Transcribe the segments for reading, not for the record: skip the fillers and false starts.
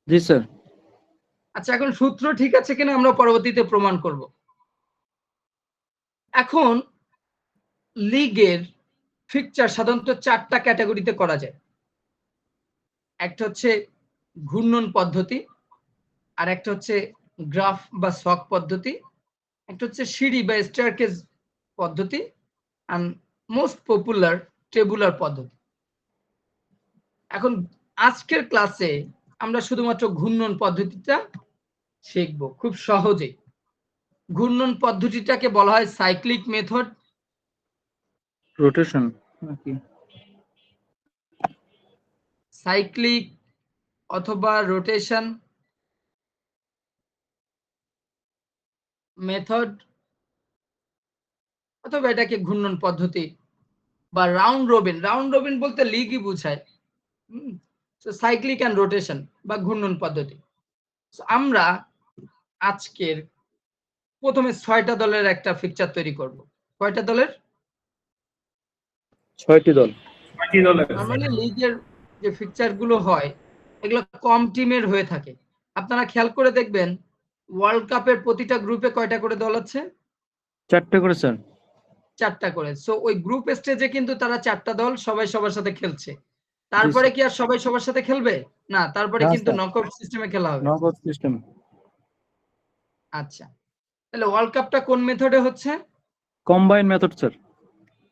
জি sir. আচ্ছা, এখন সূত্র ঠিক আছে কিনা আমরা পরবর্তীতে প্রমাণ করব। এখন লিগের ফিকচার সাধারণত 4টা ক্যাটাগরিতে করা যায়। একটা হচ্ছে ঘূর্ণন পদ্ধতি, আর একটা হচ্ছে গ্রাফ বা ছক পদ্ধতি, একটা হচ্ছে সিঁড়ি বা স্টেয়ারকেস পদ্ধতি, and মোস্ট পপুলার টেবুলার পদ্ধতি। এখন আজকের ক্লাসে আমরা শুধুমাত্র ঘূর্ণন পদ্ধতিটা শিখব খুব সহজেই। ঘূর্ণন পদ্ধতিটাকে বলা হয় সাইক্লিক মেথড, রোটেশন নাকি সাইক্লিক অথবা রোটেশন মেথড, অথবা এটাকে ঘূর্ণন পদ্ধতি বা রাউন্ড রবিন। রাউন্ড রবিন বলতে লিগই বোঝায়। সাইক্লিক অ্যান্ড রোটেশন বা ঘূর্ণন পদ্ধতি। আমরা আজকের প্রথমে 6টা দলের একটা ফিকচার তৈরি করব। কয়টা দলের? 6টি দল। নরমালি লিগের যে ফিকচার গুলো হয় এগুলো কম টিমের হয়ে থাকে। আপনারা খেয়াল করে দেখবেন ওয়ার্ল্ড কাপের প্রতিটা গ্রুপে কয়টা করে দল আছে? 4টে করে স্যার। 4টা করে। সো ওই গ্রুপ স্টেজে কিন্তু তারা 4টা দল সবাই সবার সাথে খেলছে। জি তারপরে স্যার। কি আর সবাই সবার সাথে খেলবে? না, তারপরে না কিন্তু স্যার, নকআউট সিস্টেমে খেলা হবে। Knockout system. আচ্ছা, তাহলে ওয়ার্ল্ড কাপটা কোন মেথডে হচ্ছে? Combine method sir.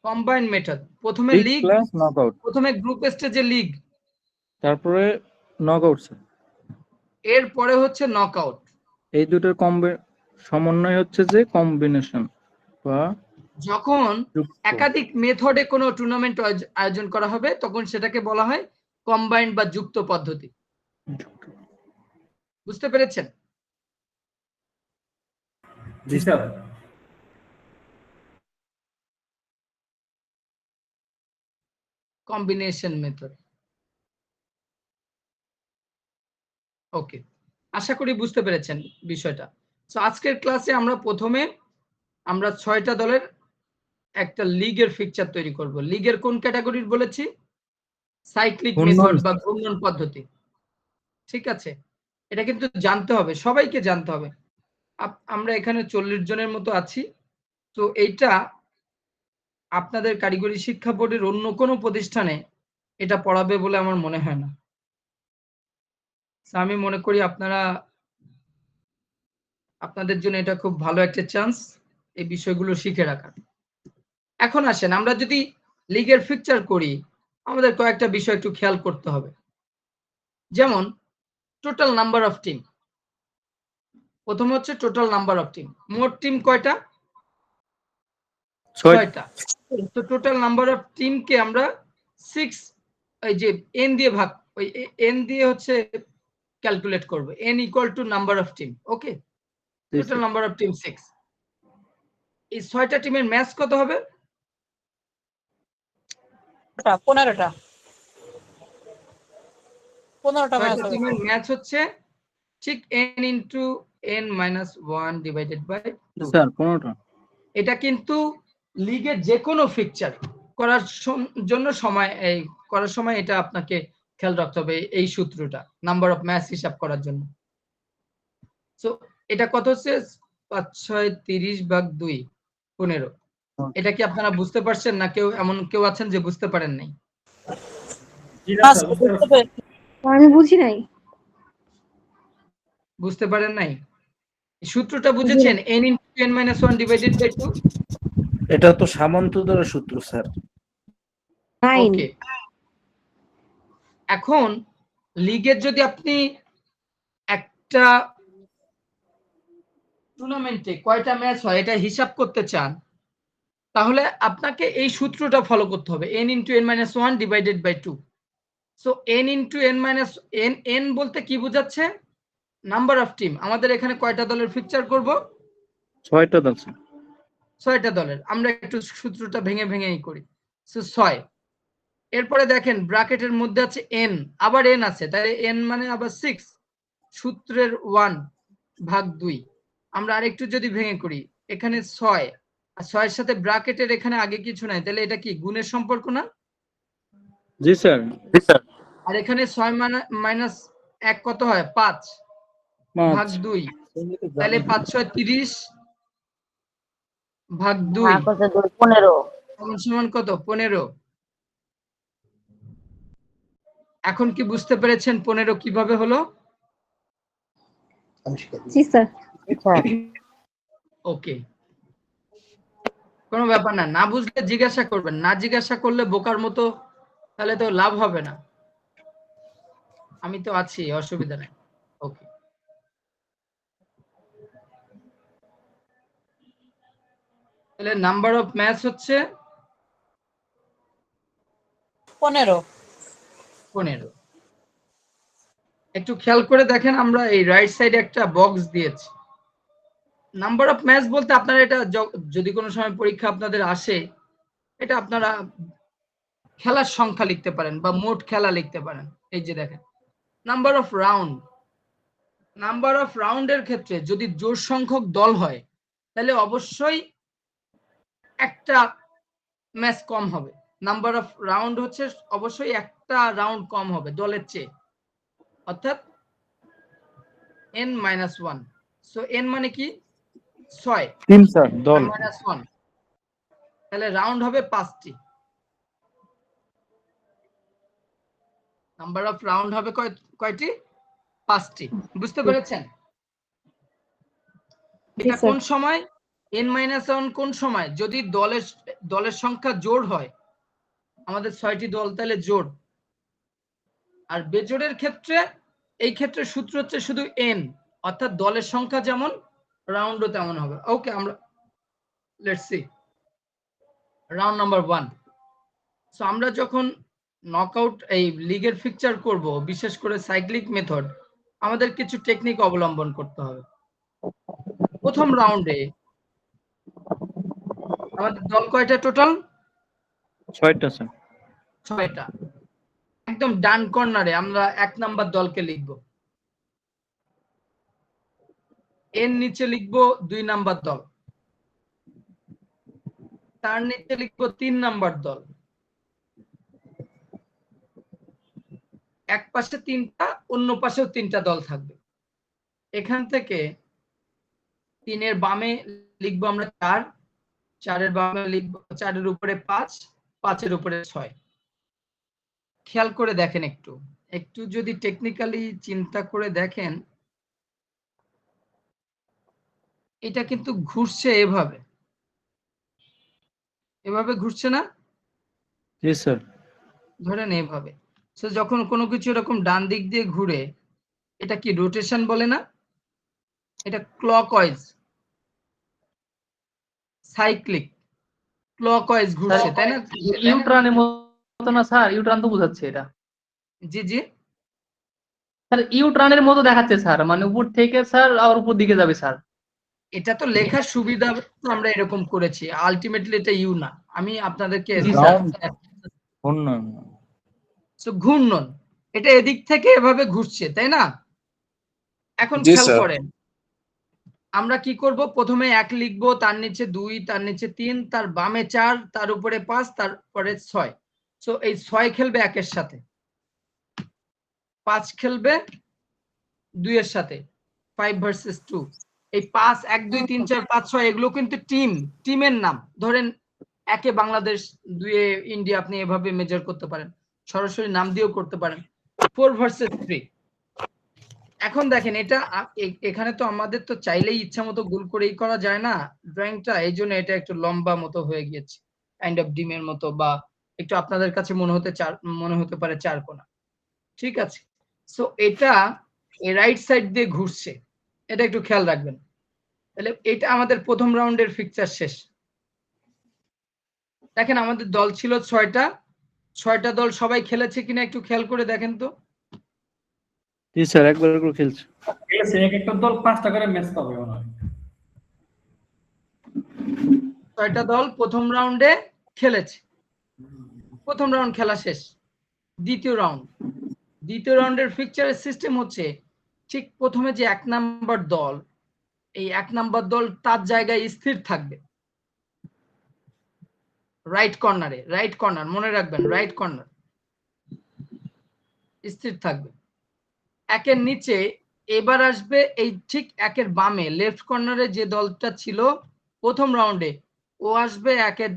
Combine method. প্রথমে লিগ লিগ, প্লাস নকআউট, প্রথমে গ্রুপ স্টেজে লিগ, তারপরে নকআউট স্যার। এরপরে হচ্ছে নকআউট। এই দুটোর সমন্বয় হচ্ছে যে কম্বিনেশন বা যখন যুক্ত। একাধিক মেথডে কোনো টুর্নামেন্ট আয়োজন করা হবে তখন সেটাকে বলা হয় কম্বাইন্ড বা যুক্ত পদ্ধতি। বুঝতে পেরেছেন? জি স্যার। Combination method. ওকে, আশা করি বুঝতে পেরেছেন বিষয়টা। সো আজকের ক্লাসে আমরা 6টা দলের একটা লিগের ফিকচার তৈরি করব। লিগের কোন ক্যাটাগরির বলেছি? সাইক্লিক ঘূর্ণন মেথড বা ঘূর্ণন পদ্ধতি। ঠিক আছে, এটা কিন্তু জানতে হবে, সবাইকে জানতে হবে। আমরা এখানে 40 জনের মতো আছি। তো এইটা আপনাদের কারিগরি শিক্ষা বোর্ডের অন্য কোনো প্রতিষ্ঠানে এটা পড়াবে বলে আমার মনে হয় না। আমি মনে করি আপনাদের জন্য এটা খুব ভালো একটা চান্স এই বিষয়গুলো শিখে রাখার। এখন আসেন, আমরা যদি লিগের ফিকচার করি আমাদের কয়েকটা বিষয় একটু খেয়াল করতে হবে। যেমন টোটাল নাম্বার অফ টিম। প্রথম হচ্ছে টোটাল নাম্বার অফ টিম। মোট টিম কয়টা? 6টা। তো টোটাল নাম্বার অফ টিমকে আমরা 6, এই যে n দিয়ে ভাগ, ওই n দিয়ে হচ্ছে ক্যালকুলেট করব। n equal to number of team. Okay, total number of team 6। এই 6টা টিমের ম্যাচ কত হবে? 15টা। 15টা ম্যাচ 6টা হবে। টিমের ম্যাচ হচ্ছে ঠিক n into n minus 1 divided by 2। Sir 15টা। এটা কিন্তু লিগের যে কোনো ফিকচার করার জন্য করার সময় এটা আপনাকে খেয়াল রাখতে হবে, এই সূত্রটা নাম্বার অফ ম্যাচ হিসাব করার জন্য। সো এটা কত হচ্ছে? 5 6 30 ভাগ 2 15। এটা কি আপনারা বুঝতে পারছেন না কেউ আছেন যে বুঝতে পারেন নাই? আমি বুঝি নাই। বুঝতে পারেন নাই? সূত্রটা বুঝেছেন? n * n - 1 divided by 2। এটা তো সামন্ততার সূত্র স্যার। 9। ওকে, এখন লিগের যদি আপনি একটা টুর্নামেন্টে কয়টা ম্যাচ হয় এটা হিসাব করতে চান তাহলে আপনাকে এই সূত্রটা ফলো করতে হবে, n * n - 1 divided by 2। So n * n বলতে কি বোঝাচ্ছে? Number of team. আমাদের এখানে কয়টা দলের ফিকচার করব? 6টা দল স্যার। 6টা দলের। আমরা একটু সূত্রটা ভেঙে ভেঙেই করি। সো 6। এরপরে দেখেন ব্র্যাকেটের মধ্যে আছে n, আবার n আছে, তাই n মানে আবার 6, সূত্রের 1 ভাগ 2। আমরা আরেকটু যদি ভেঙে করি, এখানে 6 আর 6 এর সাথে ব্র্যাকেটের এখানে আগে কিছু নাই, তাহলে এটা কি গুণের সম্পর্ক না? জি স্যার। আর এখানে 6 মাইনাস 1 কত হয় 5 ভাগ 5 2, তাহলে 5 6 30 ভাগ 2 ভাগ হচ্ছে 2 15 সমান কত 15। এখন কি বুঝতে পেরেছেন 15 কিভাবে হলো? জি স্যার। স্যার ওকে, কোনো ব্যাপার না, না বুঝলে জিজ্ঞাসা করবেন, না জিজ্ঞাসা করলে বোকার মতো তাহলে তো লাভ হবে না। আমি তো আছি, অসুবিধা নেই। ওকে, তাহলে নাম্বার অফ ম্যাচ হচ্ছে 15। 15। একটু খেয়াল করে দেখেন, আমরা এই রাইট সাইডে একটা বক্স দিয়েছি। নাম্বার অফ ম্যাচ বলতে আপনারা এটা যদি কোনো সময় পরীক্ষা আপনাদের আসে, এটা আপনারা খেলার সংখ্যা লিখতে পারেন বা মোট খেলা লিখতে পারেন। এই যে দেখেন number of round, number of রাউন্ডের ক্ষেত্রে যদি জোড় সংখ্যক দল হয় তাহলে অবশ্যই একটা ম্যাচ কম হবে। নাম্বার অফ রাউন্ড হচ্ছে অবশ্যই একটা রাউন্ড কম হবে দলের চেয়ে, অর্থাৎ n-1। সো n মানে কি 6, টিম স্যার দল। -1, তাহলে রাউন্ড হবে 5টি। নাম্বার অফ রাউন্ড হবে কয়টি? 5টি। বুঝতে পেরেছেন? এটা স্যার। কোন সময় n-1 কোন সময়? যদি দলের সংখ্যা জোড় হয়, আমাদের 6টি দল তাহলে জোড়। আর বেজোড়ের ক্ষেত্রে এই ক্ষেত্রে সূত্র হচ্ছে শুধু n, অর্থাৎ দলের সংখ্যা যেমন রাউন্ডও তেমন হবে। ওকে, আমরা let's see round number 1। So আমরা যখন নকআউট এই লিগের ফিকচার করব, বিশেষ করে সাইক্লিক মেথড, আমাদের কিছু টেকনিক অবলম্বন করতে হবে। প্রথম রাউন্ডে আমাদের দল কয়টা টোটাল? 6টা স্যার। 6টা। একদম ডান কর্নারে আমরা 1 নাম্বার দলকে লিখব, এর নিচে লিখব 2 নাম্বার দল, তার নিচে লিখব 3 নাম্বার দল। এক পাশে 3টা, অন্য পাশেও 3টা দল থাকবে। এখান থেকে 3 এর বামে লিখবো আমরা 4, 4 এর বামে লিখবো 4 এর উপরে 5, 5 এর উপরে 6। খেয়াল করে দেখেন, একটু যদি টেকনিক্যালি চিন্তা করে দেখেন, এটা কিন্তু ঘুরছে এভাবে ঘুরছে না? জি স্যার। ধরেন এভাবে। সো যখন কোনো কিছু এরকম ডান দিক দিয়ে ঘুরে, এটা কি রোটেশন বলে না? এটা ক্লকওয়াইজ, সাইক্লিক, ক্লকওয়াইজ ঘুরছে, তাই না? ইউট্রানের মতো না স্যার? ইউট্রান তো বোঝাচ্ছে এটা জি জি, স্যার, ইউট্রানের মতো দেখাচ্ছে স্যার, মানে উপর থেকে স্যার আর উপর দিকে যাবে স্যার। এটা তো লেখার সুবিধা আমরা এরকম করেছি, আলটিমেটলি এটা ইউ না। আমি আপনাদেরকে জি স্যার। ঘূর্ণন। সো ঘূর্ণন, এটা এদিক থেকে এভাবে ঘুরছে, তাই না? এখন জি খেয়াল স্যার। করেন আমরা কি করব, প্রথমে 1 লিখবো, তার নিচে 2, তার নিচে 3, তার বামে 4, তার উপরে 5, তারপরে 6। সো এই 6 খেলবে 1 এর সাথে, 5 খেলবে 2 এর সাথে, 5 ভার্সেস 2। এই 5 1 2 3 4 5 6 এগুলো কিন্তু টিমের নাম। ধরেন 1 এ বাংলাদেশ, 2 এ ইন্ডিয়া, আপনি এভাবে মেজার করতে পারেন, সরাসরি নাম দিয়েও করতে পারেন। 4 ভার্সেস 3। এখন দেখেন এটা এখানে তো আমাদের তো চাইলেই ইচ্ছা মতো গোল করেই করা যায় না ড্রয়িংটা, এই জন্য এটা একটু লম্বা মতো হয়ে গিয়েছে, কাইন্ড অফ ডিমের মতো, বা একটু আপনাদের কাছে মনে হতে পারে চারকোনা। ঠিক আছে, সো এটা রাইট সাইড দিয়ে ঘুরছে, এটা একটু খেয়াল রাখবেন। তাহলে এটা আমাদের প্রথম রাউন্ডের ফিকচার শেষ। দেখেন আমাদের দল ছিল 6টা, 6টা দল সবাই খেলেছে কিনা একটু খেয়াল করে দেখেন তো। জি স্যার, একবার করে খেলছে। এক একটা দল 5টা করে ম্যাচ পাবে মনে হয়। 6টা দল প্রথম রাউন্ডে খেলেছে, প্রথম রাউন্ড খেলা শেষ। দ্বিতীয় রাউন্ডের ফিকচারের সিস্টেম হচ্ছে, ঠিক প্রথমে যে 1 নাম্বার দল, এই 1 নাম্বার দল তার জায়গায় স্থির থাকবে, রাইট কর্নার মনে রাখবেন, রাইট কর্নার স্থির থাকবে। একের নিচে এবার আসবে এই ঠিক একের বামে লেফট কর্নারে যে দলটা ছিল প্রথম রাউন্ডে, ও আসবে একের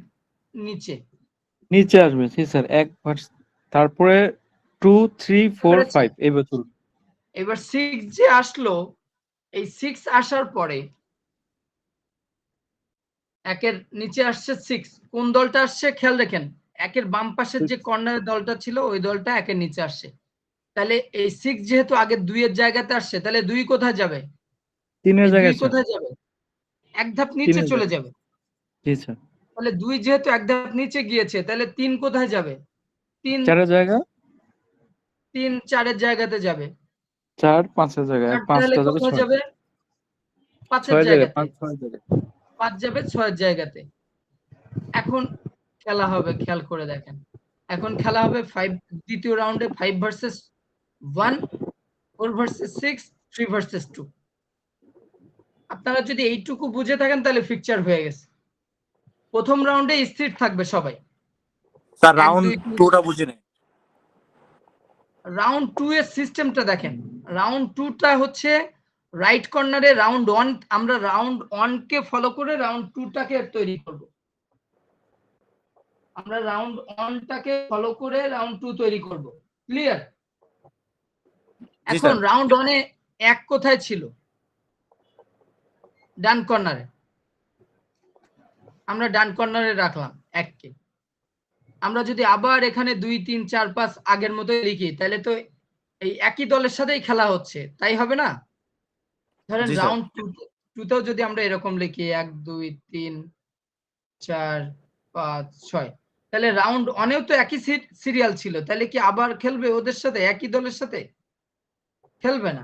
নিচে। নিচে আসবে, জি স্যার। তারপরে 2 3 4 5 এইভাবে চলবে। এবার 6 যে আসলো, এই 6 আসার পরে একের নিচে আসছে 6, কোন দলটা আসছে খেয়াল রাখেন, একের বাম পাশের যে কর্নারের দলটা ছিল ওই দলটা একের নিচে আসছে। তাহলে এই 6 যেহেতু আগে 2 এর জায়গাতে আসছে, তাহলে 2 কোথায় যাবে? 3 এর 2 জায়গায় স্যার। কোথায় যাবে? এক ধাপ 3 নিচে এর চলে জায়গায়। যাবে। জি স্যার। তাহলে 2 যেহেতু এক ধাপ নিচে গিয়েছে, তাহলে 3 কোথায় যাবে? 3 4 এর জায়গায়, 4 এর জায়গাতে যাবে। 4 5 এর জায়গায়, 4 তাহলে 5টা যাবে কোথায় 6। যাবে? 5 6 এর এর জায়গায়, জায়গাতে। 5 6 এর জায়গায়। 5 যাবে 6 এর জায়গাতে। এখন খেলা হবে, খেয়াল করে দেখেন। এখন খেলা হবে 5 দ্বিতীয় রাউন্ডে 5 ভার্সেস 1, 4 ভার্সেস 6, 3 ভার্সেস 2। আপনারা যদি এইটুকু বুঝে থাকেন তাহলে ফিকচার হয়ে গেছে। প্রথম রাউন্ডে স্থির থাকবে সবাই। স্যার রাউন্ড 2টা বুঝি নাই। রাউন্ড 2 এর সিস্টেমটা দেখেন। রাউন্ড 2টা হচ্ছে রাইট কর্নারে রাউন্ড 1, আমরা রাউন্ড 1 কে ফলো করে রাউন্ড 2টাকে তৈরি করব। আমরা রাউন্ড 1টাকে ফলো করে রাউন্ড 2 তৈরি করব। ক্লিয়ার? জি এখন স্যার। রাউন্ড 1 এ 1 কোথায় ছিল? ডান কর্নারে। আমরা ডান কর্নারে রাখলাম 1 কে। আমরা যদি আবার এখানে 2 3 4 5 আগের মতো লিখি, তাহলে তো এই একই দলের সাথেই খেলা হচ্ছে, তাই হবে না? ধরেন জি স্যার। রাউন্ড 2 তেও যদি আমরা এরকম লিখি 1 2 3 4 5 6, তাহলে রাউন্ড 1 এও তো একই সিরিয়াল ছিল, তাহলে কি আবার খেলবে ওদের সাথে, একই দলের সাথে? খেলবে না।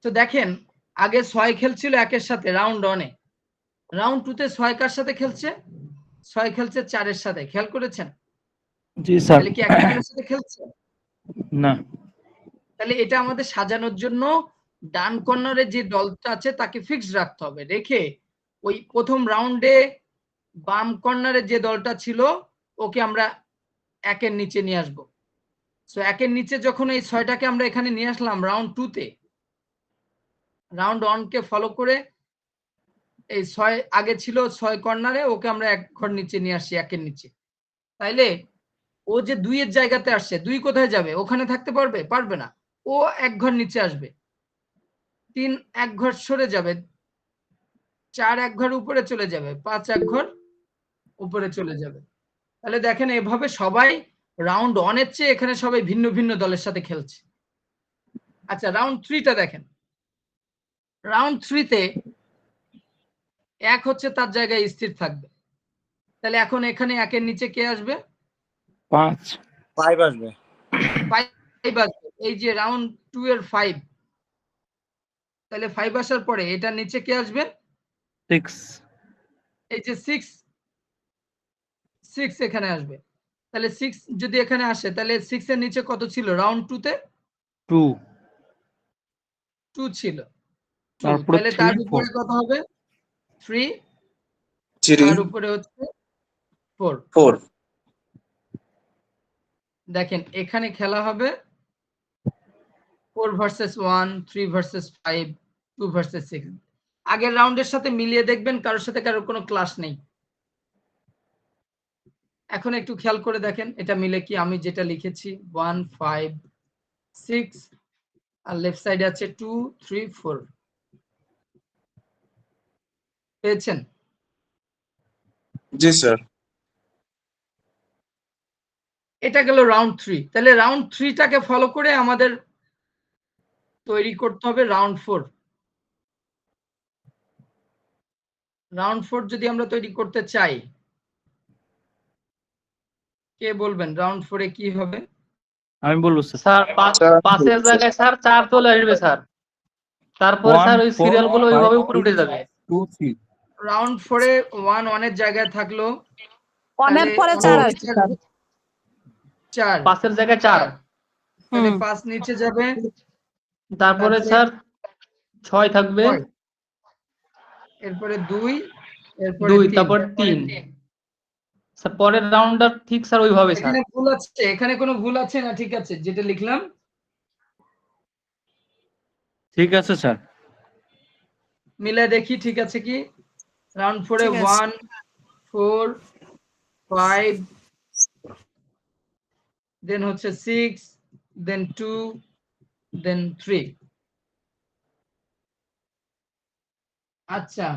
তো দেখেন আগে 6 খেলছিল একের সাথে রাউন্ড 1 এ, রাউন্ড 2 তে 6 কার সাথে খেলছে? 6 খেলছে 4 এর সাথে। খেয়াল করেছেন? জি স্যার। তাহলে কি একই দলের সাথে খেলছে? না। তাহলে এটা আমাদের সাজানোর জন্য ডান কর্নারে যে দলটা আছে তাকে ফিক্সড রাখতে হবে, রেখে ওই প্রথম রাউন্ডে বাম কর্নারে যে দলটা ছিল ওকে আমরা একের নিচে নিয়ে আসব। সো একের নিচে যখন এই 6টাকে আমরা এখানে নিয়ে আসলাম রাউন্ড 2 তে, রাউন্ড 1 কে ফলো করে এই 6 আগে ছিল 6 কর্নারে, ওকে আমরা এক ঘর নিচে নিয়ে আসছি একের নিচে। তাইলে ও যে 2 এর জায়গাতে আসছে, 2 কোথায় যাবে? ওখানে থাকতে পারবে? পারবে না। ও এক ঘর নিচে আসবে। 3 এক ঘর সরে যাবে, 4 এক ঘর উপরে চলে যাবে, 5 এক ঘর উপরে চলে যাবে। তাহলে দেখেন এভাবে সবাই রাউন্ড 1 এর চেয়ে এখানে সবাই ভিন্ন ভিন্ন দলের সাথে খেলছে। আচ্ছা রাউন্ড 3টা দেখেন। রাউন্ড 3 তে 1 হচ্ছে তার জায়গায় স্থির থাকবে। তাহলে এখন এখানে একের নিচে কে আসবে? 5 আসবে। 5 আসবে। এই যে রাউন্ড 2 এর 5, তাহলে 5 আসার পরে এটার নিচে কে আসবে? 6। এই যে 6 এখানে আসবে। তাহলে 6 যদি এখানে আসে, তাহলে 6 এর নিচে কত ছিল রাউন্ড 2 তে? 2। 2 ছিল। 2, তারপরে তাহলে 3 তার উপরে 4। কত হবে? 3, 3 তার উপরে হচ্ছে 4। 4। দেখেন এখানে খেলা হবে 4 ভার্সেস 1, 3 ভার্সেস 5, 2 ভার্সেস 6। আগের রাউন্ডের সাথে মিলিয়ে দেখবেন কারোর সাথে কারোর কোনো ক্লাশ নেই। এখন একটু খেয়াল করে দেখেন এটা মিলে কি? আমি যেটা লিখেছি 1 5 6 আর লেফট সাইডে আছে 2 3 4, পেয়েছেন? জি স্যার। এটা গেল রাউন্ড 3। তাহলে রাউন্ড 3টাকে ফলো করে আমাদের তৈরি করতে হবে রাউন্ড 4। রাউন্ড 4 যদি আমরা তৈরি করতে চাই, কে বলবেন রাউন্ড 4 এ কি হবে? আমি বলবো স্যার। স্যার 5-এর জায়গায় স্যার 4 চলে আসবে স্যার। তারপরে 1 স্যার ওই 4 সিরিয়াল গুলো 5 ওইভাবে উপরে উঠে 6 যাবে। 2 3। রাউন্ড 4 এ 1 1 এর জায়গায় থাকলো, অনের তাহলে পরে 4 আসবে স্যার। 4, 5-এর জায়গায় 4, তাহলে 5 নিচে যাবে, তারপরে তারপরে স্যার 6 থাকবে, 6, এরপরে 2, এরপরে 2, 3। তারপর 3। স্যার পরের রাউন্ডটা ঠিক স্যার ওইভাবে স্যার। এখানে ভুল আছে? এখানে কোনো ভুল আছে না? ঠিক আছে যেটা লিখলাম? ঠিক আছে স্যার। মিলে দেখি ঠিক আছে কি। রাউন্ড 4 এ ঠিক আছে। 1 4 5 দেন হচ্ছে 6 দেন 2 দেন 3। আচ্ছা,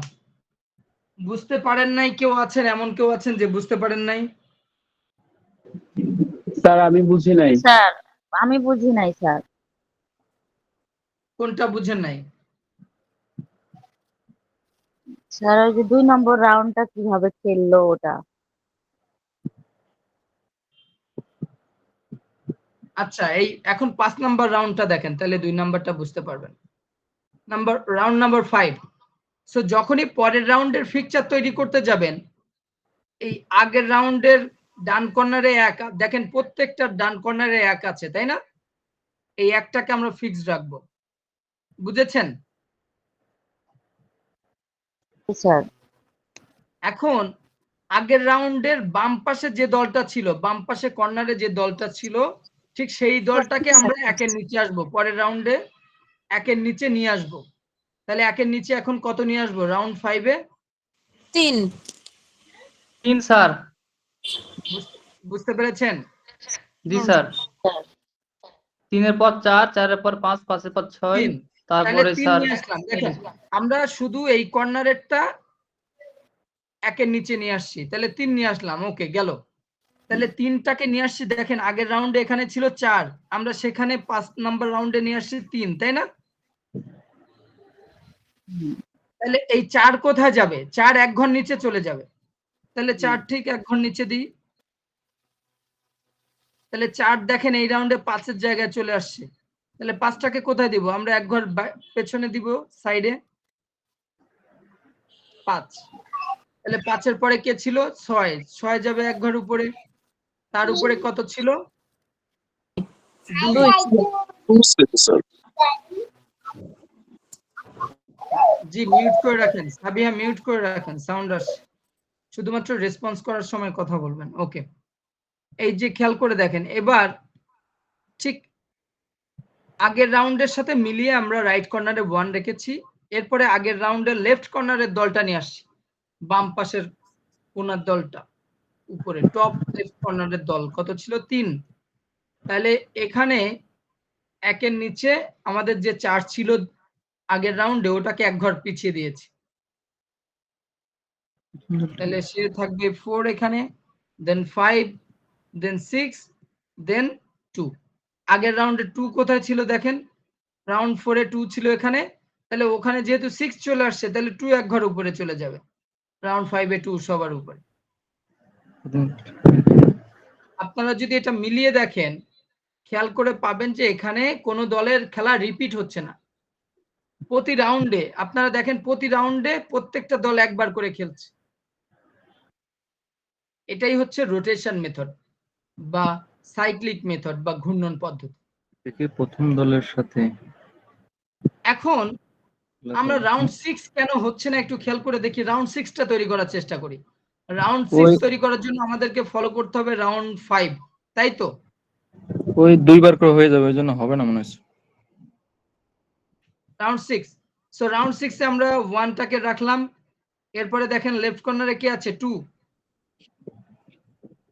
বুঝতে পারেন নাই কেউ আছেন? এমন কেউ আছেন যে বুঝতে পারেন নাই? স্যার আমি বুঝি নাই। স্যার আমি বুঝি নাই স্যার। কোনটা বুঝেন নাই? স্যার ওই যে 2 নম্বর রাউন্ডটা কিভাবে খেললো ওটা। আচ্ছা, এই এখন 5 নাম্বার রাউন্ডটা দেখেন, তাহলে 2 নাম্বারটা বুঝতে পারবেন। Round number 5। সো যখনই পরের রাউন্ডের ফিকচার তৈরি করতে যাবেন, এই আগের রাউন্ডের ডান কর্নারে এক দেখেন, প্রত্যেকটা ডান কর্নারে এক আছে, তাই না? এই একটাকে আমরা ফিক্সড রাখবো। বুঝেছেন? স্যার এখন আগের রাউন্ডের বাম পাশে যে দলটা ছিল, বাম পাশে কর্নারে যে দলটা ছিল, ঠিক সেই দলটাকে আমরা একের নিচে আসবো। পরের রাউন্ডে একের নিচে নিয়ে আসবো। তাহলে একের নিচে এখন কত নিয়ে আসবো রাউন্ড 5 এ? 3 3 স্যার। বুঝতে পেরেছেন? জি স্যার। 3 এর পর 4, 4 এর পর 5, 5 এর পর 6, 3। তাহলে তারপরে 3 স্যার নিয়ে আসলাম। দেখেন, আমরা শুধু এই কর্নারেরটা একের নিচে নিয়ে আসছি, তাহলে 3 নিয়ে আসলাম। ওকে, গেল। তাহলে 3টাকে নিয়ে আসছি। দেখেন আগের রাউন্ডে এখানে ছিল 4, আমরা সেখানে 5 নাম্বার রাউন্ডে নিয়ে আসছি 3, তাই না? তাহলে এই 4 কোথায় যাবে? 4 এক ঘর নিচে চলে যাবে। তাহলে 4 ঠিক এক ঘর নিচে দিই। তাহলে 4 দেখেন এই রাউন্ডে 5 এর জায়গায় চলে আসছে। তাহলে 5টাকে কোথায় দিব? আমরা এক ঘর পেছনে দিব, সাইডে 5। তাহলে 5 এর পরে কে ছিল? 6। 6 যাবে এক ঘর উপরে। তার উপরে কত ছিল? 2। জি, মিউট করে রাখেন সাবিহা, মিউট করে রাখেন, সাউন্ড আসছে। শুধুমাত্র রেসপন্স করার সময় কথা বলবেন। ওকে, এই যে খেয়াল করে দেখেন, এবার ঠিক আগের রাউন্ডের সাথে মিলিয়ে আমরা রাইট কর্নারে 1 রেখেছি। এরপরে আগের রাউন্ডের লেফট কর্নারের দলটা নিয়ে আসছি, বাম পাশের কোনার দলটা উপরে, টপ লেফট কর্নারের দল কত ছিল? 3। তাহলে এখানে একের নিচে আমাদের যে 4 ছিল আগের রাউন্ডে, ওটাকে এক ঘর পিছিয়ে দিয়েছি। তাহলে সে থাকবে 4 এখানে, দেন 5, দেন 6, দেন 2। আগের রাউন্ডে 2 কোথায় ছিল দেখেন? রাউন্ড 4 এ 2 ছিল এখানে। তাহলে ওখানে যেহেতু 6 চলে আসছে, তাহলে 2 এক ঘর উপরে চলে যাবে। রাউন্ড 5 এ 2 সবার উপরে। আপনারা যদি এটা মিলিয়ে দেখেন, খেয়াল করে পাবেন যে এখানে কোনো দলের খেলা রিপিট হচ্ছে না। প্রতি রাউন্ডে আপনারা দেখেন, প্রতি রাউন্ডে প্রত্যেকটা দল একবার করে খেলছে। এটাই হচ্ছে রোটেশন মেথড বা সাইক্লিক মেথড বা ঘূর্ণন পদ্ধতি। প্রথম দলের সাথে এখন আমরা রাউন্ড 6 কেন হচ্ছে না একটু খেয়াল করে দেখি। রাউন্ড 6টা তৈরি করার চেষ্টা করি। রাউন্ড 6 তৈরি করার জন্য আমাদেরকে ফলো করতে হবে রাউন্ড 5, তাই তো? ওই 2বার করে হয়ে যাবে, ওই জন্য হবে না মনে হচ্ছে। রাউন্ড 6। সো রাউন্ড 6 এ আমরা 1টাকে রাখলাম। এরপরে দেখেন লেফট কর্নারে কি আছে? 2।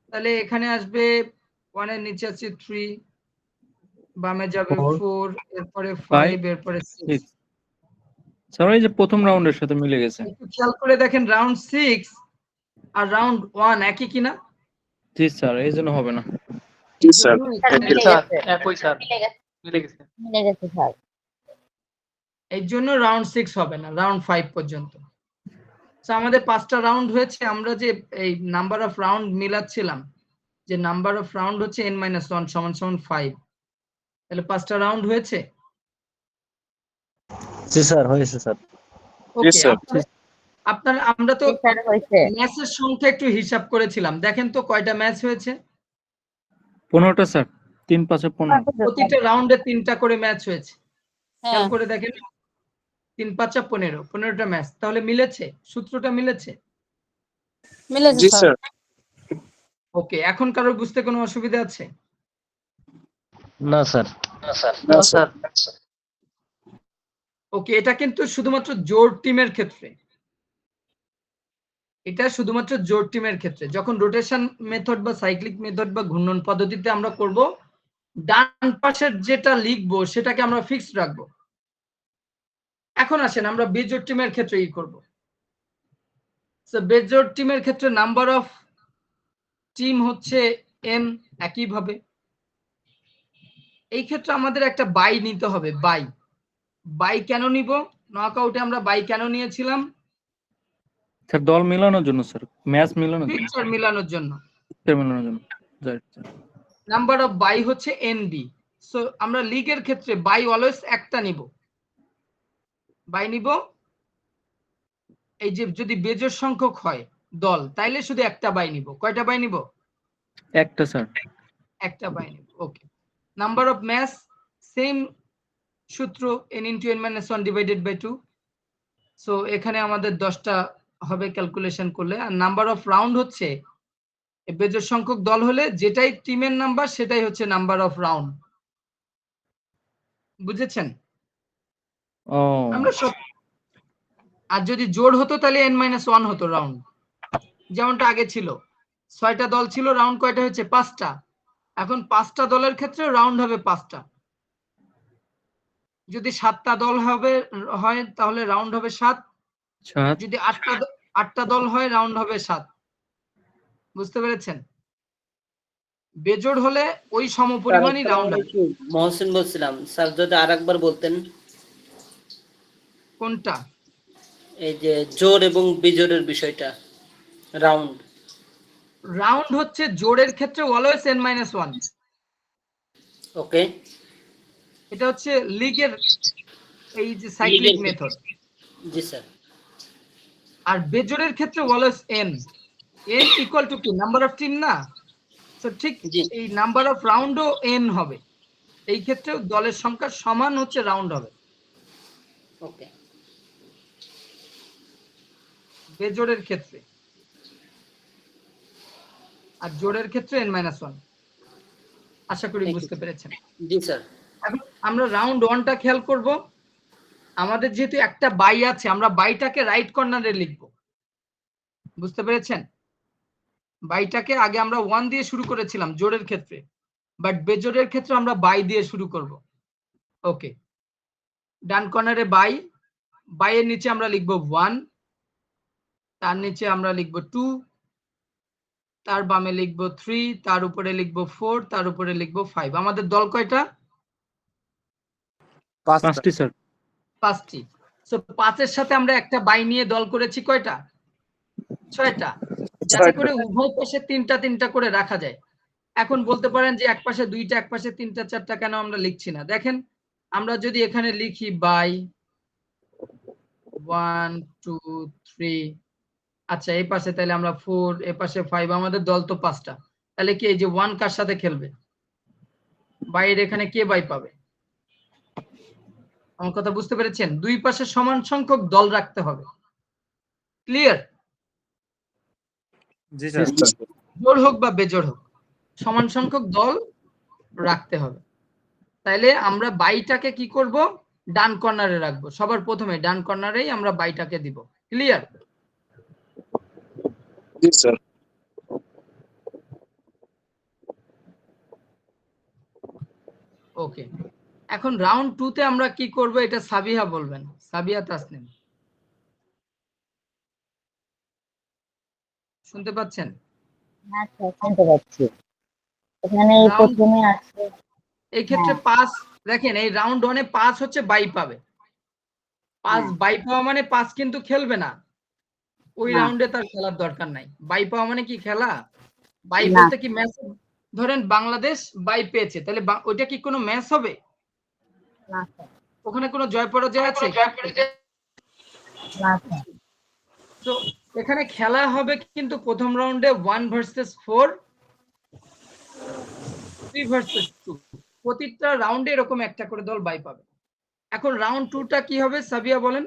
তাহলে এখানে আসবে 1 এর নিচে আছে 3, বামে যাবে 4, এরপরে 5, এরপরে 6। স্যার এই যে প্রথম রাউন্ডের সাথে মিলে গেছে। একটু খেয়াল করে দেখেন রাউন্ড 6 আর রাউন্ড 1 একই কিনা? জি স্যার, এই জন্য হবে না। জি স্যার। মিলে স্যার গেছে। একই স্যার, মিলে গেছে। মিলে গেছে স্যার। এই জন্য রাউন্ড 6 হবে না, রাউন্ড 5 পর্যন্ত। তো আমাদের 5টা রাউন্ড হয়েছে। আমরা যে এই নাম্বার অফ রাউন্ড মিলাচ্ছিলাম, যে নাম্বার অফ রাউন্ড হচ্ছে n-1 = 5। তাহলে 5টা রাউন্ড হয়েছে। জি স্যার, হয়েছে স্যার। ওকে, আপনারা আমরা তো জি স্যার হয়েছে। ম্যাচের সংখ্যা একটু হিসাব করেছিলাম। দেখেন তো কয়টা ম্যাচ হয়েছে? 15টা স্যার, 3 5 15। প্রতিটা রাউন্ডে 3টা করে ম্যাচ হয়েছে। খেয়াল হ্যাঁ করে দেখেন, 3 5 15, 15টা ম্যাচ। তাহলে মিলেছে, সূত্রটা মিলেছে। মিলেছে জি স্যার। স্যার। ওকে, এখন কারোর বুঝতে কোনো অসুবিধা আছে? না স্যার। না স্যার। ওকে, এটা কিন্তু শুধুমাত্র জোড় টিমের ক্ষেত্রে, এটা শুধুমাত্র জোড় টিমের ক্ষেত্রে। যখন রোটেশন মেথড বা সাইক্লিক মেথড বা ঘূর্ণন পদ্ধতিতে আমরা করব, ডান পাশের যেটা লিখবো সেটাকে আমরা ফিক্সড রাখবো। এখন আসেন আমরা বেজোড় টিমের ক্ষেত্রে ই করব। সো বেজোড় টিমের ক্ষেত্রে নাম্বার অফ টিম হচ্ছে n, একইভাবে এই ক্ষেত্রে আমাদের একটা বাই নিতে হবে। বাই কেন নিব? নকআউটে আমরা বাই কেন নিয়েছিলাম? স্যার দল মিলানোর জন্য স্যার, ম্যাচ মিলানোর জন্য, পিকচার মিলানোর জন্য। পিকচার মিলানোর জন্য। Right, sir. Number of bye হচ্ছে NB। সো আমরা লিগের ক্ষেত্রে বাই অলওয়েজ একটা নিব, বাই নিব। এই যে যদি বেজোড় সংখ্যক হয় দল, তাইলে শুধু একটা বাই নিব। কয়টা বাই নিব? একটা স্যার। একটা বাই নিব। Okay, number of match same সূত্র, n * n - 1 divided by 2। So এখানে আমাদের 10টা হবে ক্যালকুলেশন করলে। আর নাম্বার অফ রাউন্ড হচ্ছে বেজোড় সংখ্যক দল হলে যেটাই টিমের নাম্বার সেটাই হচ্ছে নাম্বার অফ রাউন্ড। বুঝেছেন? ও আমরা সব, আর যদি জোড় হতো তাহলে n-1 হতো রাউন্ড, যেমনটা আগে ছিল। 6টা দল ছিল, রাউন্ড কয়টা হয়েছে? 5টা। এখন 5টা দলের ক্ষেত্রে রাউন্ড হবে 5টা। যদি 7টা দল হয় তাহলে রাউন্ড হবে 7। 7। যদি 8টা দল হয় রাউন্ড হবে 7। বুঝতে পেরেছেন? বেজোড় হলে ওই সমপরিমাণই রাউন্ড হবে। মহসিন বলছিলাম স্যার, যদি আরেকবার বলতেন। কোনটা? এই যে জোড় এবং বিজোড়ের বিষয়টা। রাউন্ড হচ্ছে জোড়ের ক্ষেত্রে অলওয়েজ n-1। ওকে, এটা হচ্ছে লিগের এই যে সাইক্লিক মেথড। জি স্যার। আর বেজোড়ের ক্ষেত্রে অলওয়েজ n ইকুয়াল টু কি? নাম্বার অফ টিম না? তো ঠিক জি। এই নাম্বার অফ রাউন্ডও n হবে। এই ক্ষেত্রে দলের সংখ্যা সমান হচ্ছে রাউন্ড হবে ওকে, বেজোড়ের ক্ষেত্রে। আর জোড়ের ক্ষেত্রে n-1। আশা করি বুঝতে পেরেছেন। জি স্যার। এখন আমরা রাউন্ড 1টা খেয়াল করব। আমাদের যেহেতু একটা বাই আছে, আমরা বাইটাকে রাইট কর্নারে লিখব। বুঝতে পেরেছেন? বাইটাকে আগে আমরা 1 দিয়ে শুরু করেছিলাম জোড়ের ক্ষেত্রে, বাট বেজোড়ের ক্ষেত্রে আমরা বাই দিয়ে শুরু করব। ওকে, ডান কর্নারে বাইয়ের নিচে আমরা লিখব 1, তার নিচে আমরা লিখব 2, তার বামে লিখব 3, তার উপরে লিখব 4, তার উপরে লিখব 5। আমাদের দল কয়টা? 5টি স্যার। 5টি। সো 5-এর সাথে আমরা একটা বাই নিয়ে দল করেছি কয়টা? 6টা, যাতে করে উভয় পাশে 3টা করে রাখা যায়। এখন বলতে পারেন যে এক পাশে 2টা, এক পাশে 3টা 4টা কেন আমরা লিখছি না? দেখেন, আমরা যদি এখানে লিখি বাই 1 2 3, আচ্ছা এই পাশে তাহলে আমরা 4, এই পাশে 5, আমাদের দল তো 5টা। তাহলে কি এই যে 1 কার সাথে খেলবে? বাইরে এখানে কে বাই পাবে? আমার কথা বুঝতে পেরেছেন? দুই পাশে সমান সংখ্যক দল রাখতে হবে। ক্লিয়ার? জি স্যার। জোড় হোক বা বেজোড় হোক, সমান সংখ্যক দল রাখতে হবে। তাইলে আমরা বাইটাকে কি করব? ডান কর্নারে রাখবো। সবার প্রথমে ডান কর্নারেই আমরা বাইটাকে দিব। ক্লিয়ার? জি স্যার। ওকে, এখন রাউন্ড 2 তে আমরা কি করব এটা সাবিহা বলবেন। সাবিহা তাসনিম, শুনতে পাচ্ছেন? আচ্ছা, শুনতে পাচ্ছি। এখানে Round- প্রথমে আছে এই ক্ষেত্রে 5, দেখেন এই রাউন্ড 1-এ 5 হচ্ছে বাই পাবে। 5 বাই পাওয়া মানে 5 কিন্তু খেলবে না ওই না। রাউন্ডে, তার খেলার দরকার নাই। বাই পাওয়া মানে কি খেলা? বাই না। বলতে কি ম্যাচ? ধরেন বাংলাদেশ বাই পেয়েছে, তাহলে ওইটা কি কোনো ম্যাচ হবে? না স্যার, ওখানে কোনো জয় পরাজয় আছে? না স্যার। তো এখানে খেলা হবে কিন্তু প্রথম রাউন্ডে 1 ভার্সেস 4, 3 ভার্সেস 2, প্রতিটা রাউন্ডে এরকম একটা করে দল বাই পাবে। এখন রাউন্ড 2টা কি হবে সাবিয়া বলেন?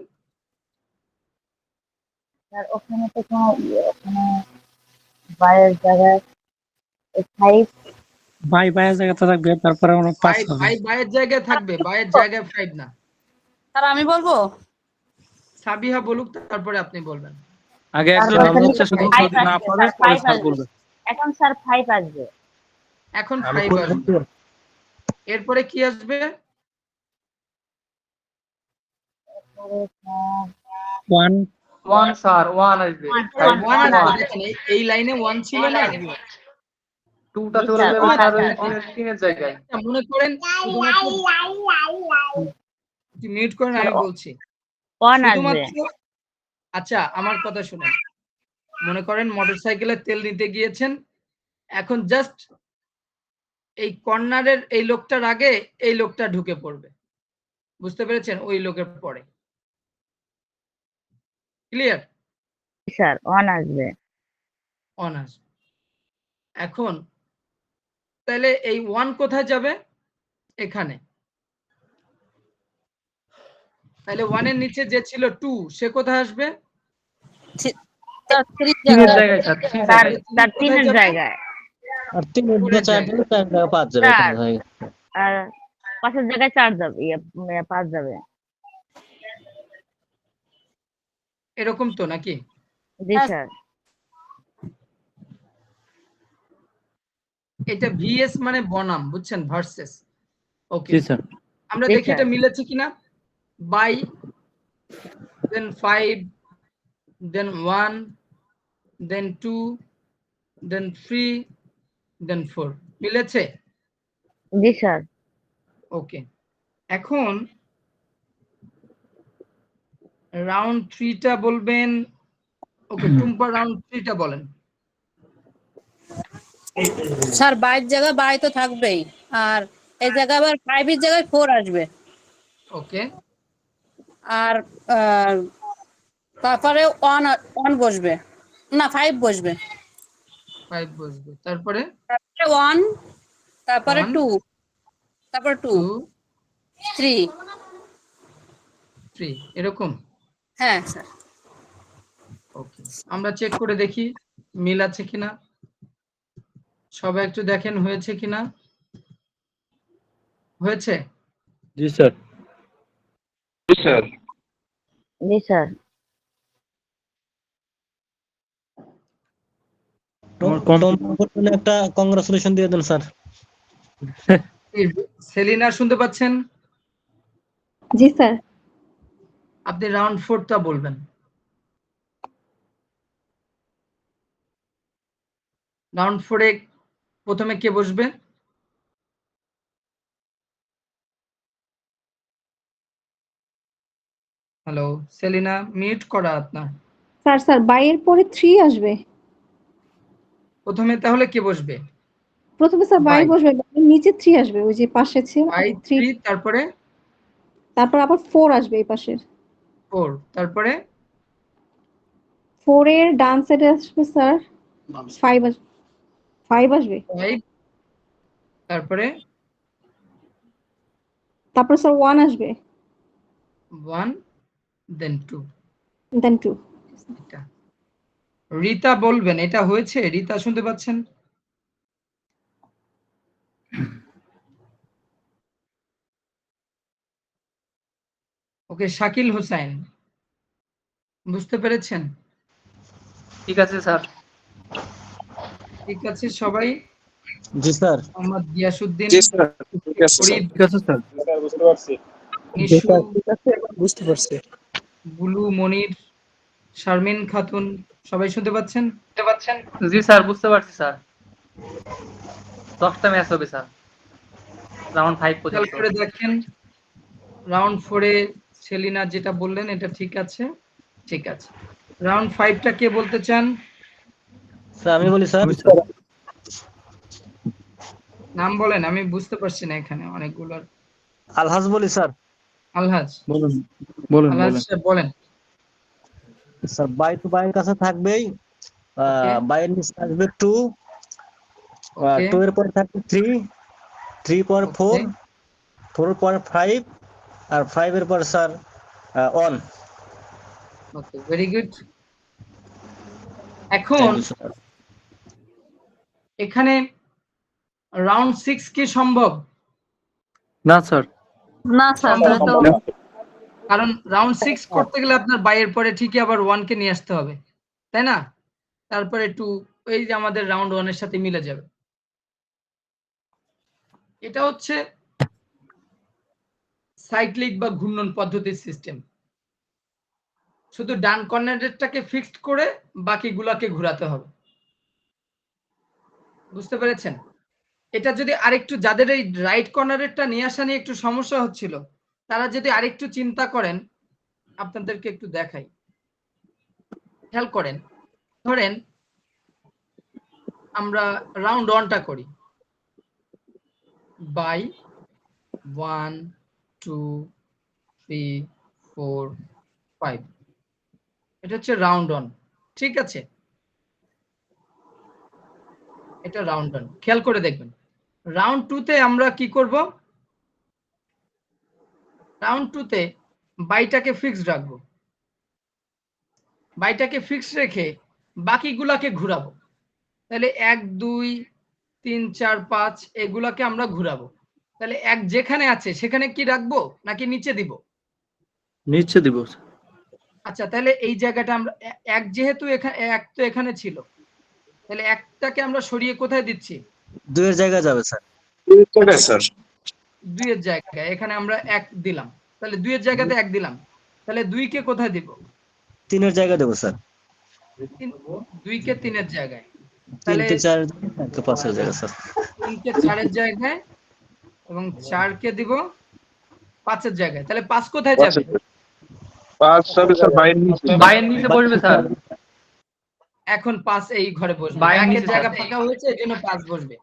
স্যার ওখানে তো কোনো ওখানে বাইরের জায়গায় 5 বাইরের জায়গাতে থাকবে, তারপরে আমরা 5 হবে। বাইয়ের জায়গায় থাকবে, বাইয়ের জায়গায় 5 না। স্যার আমি বলবো সাবিহা বলুক, তারপরে আপনি বলবেন। আগে তার একজন মানে হচ্ছে শুধু ফাইভ যদি না আসবে, পারে স্যার পরে ফাইভ স্যার আসবে। বলবে। এখন স্যার 5 আসবে। এখন আমি 5 কোন আসবে, এরপরে কি আসবে? ওয়ান 1 স্যার 1 আসবে। One, 1 one আসবে। আসবে। দেখেন এই লাইনে 1 ছিল না, 2টা জি চলে স্যার, যাবে one স্যার ওই আসবে। তিনের জায়গায়। মনে করেন মিউট করেন, আমি বলছি 1 আসবে। শুধুমাত্র। আচ্ছা আমার কথা শুনেন, মনে করেন মোটরসাইকেলে তেল নিতে গিয়েছেন, এখন জাস্ট এই কর্নারের এই লোকটার আগে এই লোকটা ঢুকে পড়বে, বুঝতে পেরেছেন? ওই লোকের পরে, ক্লিয়ার? জি স্যার 1 আসবে। অন আসবে। এখন তাহলে এই 1 কোথায় যাবে? এখানে। তাহলে 1 এর নিচে যে ছিল 2 সে কোথায় আসবে? স্যার 3 তিনের জায়গায় জায়গায় স্যার 3 তার জায়গায়। তার কোথায় 3 এর যাবে? জায়গায়। আর 3 এর ফোরের 4 জায়গায়। দিলে 4 জায়গা 5 যাবে চার। এখানে হয়ে গেছে। আর 5 এর জায়গায় 4 যাবে, 5 যাবে। এরকম তো নাকি? জি হ্যাঁ, স্যার। এটা ভিএস মানে বনাম, বুঝছেন? ভার্সেস। ওকে, জি স্যার। আমরা জি দেখি স্যার। এটা মিলেছে কিনা। বাই, দেন 5, দেন 1, দেন 2, দেন 3, দেন 4, মিলেছে? জি স্যার। ওকে, এখন রাউন্ড 3টা বলবেন। ওকে, টুম্পা রাউন্ড 3টা বলেন। স্যার 22 জায়গায় 22 তো থাকবেই, আর এই জায়গায় আবার 5 এর জায়গায় 4 আসবে, ওকে, আর তারপরে 1 বসবে, না 5 বসবে, 5 বসবে, তারপরে তারপরে 1, তারপরে 1, 2, তারপরে 2, 2, 3। 3, এরকম। হ্যাঁ স্যার। ওকে, আমরা চেক করে দেখি মিল আছে কিনা। সবাই একটু দেখেন হয়েছে কিনা। হয়েছে? জি স্যার। জি স্যার। আমার কমপ্লিট। টম একটা কংগ্রাচুলেশন দিয়ে দেন স্যার। সেলিনা শুনতে পাচ্ছেন? জি স্যার। আপনি রাউন্ড 4টা বলবেন। রাউন্ড 4-এ প্রথমে কে বসবে? হ্যালো সেলিনা, মিউট করা আপনার। স্যার বাইয়ের পরে 3 আসবে। প্রথমে তাহলে কে বসবে? প্রথমে স্যার বাই বাই, বসবে, বাইয়ের নিচে 3 আসবে, ওই যে পাশে ছিল বাই 3, 3, তারপরে তারপর আবার 4 আসবে এই পাশের। 4, তারপরে 4 এর ডান সাইডে আসবে স্যার 5 আসবে। 5 আসবে। 5, তারপরে তারপর স্যার 1 আসবে, 1, দেন 2। দেন 2। এটা রিতা বলবেন। এটা হয়েছে? রিতা শুনতে পাচ্ছেন? ওকে, শাকিল হোসেন বুঝতে পেরেছেন? ঠিক আছে স্যার। ঠিক আছে সবাই। জি স্যার। মোহাম্মদ গিয়াসউদ্দিন, ফরিদ, ঠিক আছে স্যার। নিশু, বুঝতে পারছি। বুলু, মনির, শারমিন খাতুন, সবাই শুনতে পাচ্ছেন? জি স্যার বুঝতে পারছি স্যার। 10টা ম্যাচ হবে স্যার রাউন্ড 5 খেয়াল পর্যন্ত। করে দেখেন রাউন্ড 4-এ সেলিনা যেটা বললেন এটা ঠিক আছে? ঠিক আছে। রাউন্ড 5টা কে বলতে চান? স্যার আমি বলি স্যার। আমি স্যার। নাম বলেন, আমি বুঝতে পারছি না এখানে অনেকগুলোর। আলহাজ বলি স্যার। আলহাজ, বলুন বলুন আলহাজ বলেন। সাহেব বলেন। স্যার বাই টু বাইয়ের কাছে থাকবেই। ওকে, বাইয়ের নিচে আসবে 2, ওকে, 2 এর পরে থাকবে 3, 3 পর 4, ওকে, 4 এর পর 5, আর 5 এর পর স্যার 1। ওকে, ভেরি গুড। এখন থ্যাংক ইউ স্যার। এখানে রাউন্ড 6 কি সম্ভব? না স্যার। না স্যার, সম্ভব তাহলে তো না। কারণ রাউন্ড 6 করতে গেলে আপনার বাইয়ের পরে ঠিকই আবার 1 কে নিয়ে আসতে হবে, তাই না? তারপরে 2, এই যে আমাদের রাউন্ড 1 এর সাথে মিলে যাবে। এটা হচ্ছে সাইক্লিক বা ঘূর্ণন পদ্ধতির সিস্টেম। শুধু ডান কর্নারেরটাকে ফিক্সড করে বাকিগুলোকে ঘোরাতে হবে। বুঝতে পেরেছেন? এটা যদি আরেকটু, যাদের এই রাইট কর্নারেরটা নিয়ে আসা নিয়ে একটু সমস্যা হচ্ছিল, তারা যদি আরেকটু চিন্তা করেন, আপনাদেরকে একটু দেখাই, খেয়াল করেন। ধরেন আমরা রাউন্ড 1টা করি, বাই 1 2 3 4 5, এটা হচ্ছে রাউন্ড 1, ঠিক আছে? এটা রাউন্ড 1, খেয়াল করে দেখবেন। রাউন্ড 2তে আমরা কি করব? রাউন্ড 2তে বাইটাকে ফিক্সড রাখবো। বাইটাকে ফিক্সড রেখে বাকিগুলাকে ঘোরাবো। তাহলে 1 2 3 4 5 এগুলাকে আমরা ঘোরাবো। তাহলে 1 যেখানে আছে সেখানে কি রাখবো নাকি নিচে দিব? নিচে দিব। আচ্ছা, তাহলে এই জায়গাটা আমরা 1 যেহেতু এখানে 1 তো এখানে ছিল, তাহলে 1টাকে আমরা সরিয়ে কোথায় দিচ্ছি? 2 এর জায়গায় যাবে স্যার। 2 এর জায়গায় এখানে আমরা 1 দিলাম। তাহলে 2 এর জায়গাতে 1 দিলাম। তাহলে 2 কে কোথায় দিব? 3 এর জায়গায় দেবো স্যার। 2 কে 3 এর জায়গায়। 3 তাহলে কে 4 তো 5 এর জায়গায় স্যার। 3 কে 4 এর জায়গায় এবং 4 কে দিব 5 এর জায়গায়। তাহলে 5 কোথায় যাবে? 5 যাবে স্যার বাইয়ের নিচে বসবে স্যার। এখন 5 এই ঘরে বসবে। বাইরের 1 এর নিচে জায়গা স্যার। ফাঁকা হয়েছে, এজন্য 5 বসবে।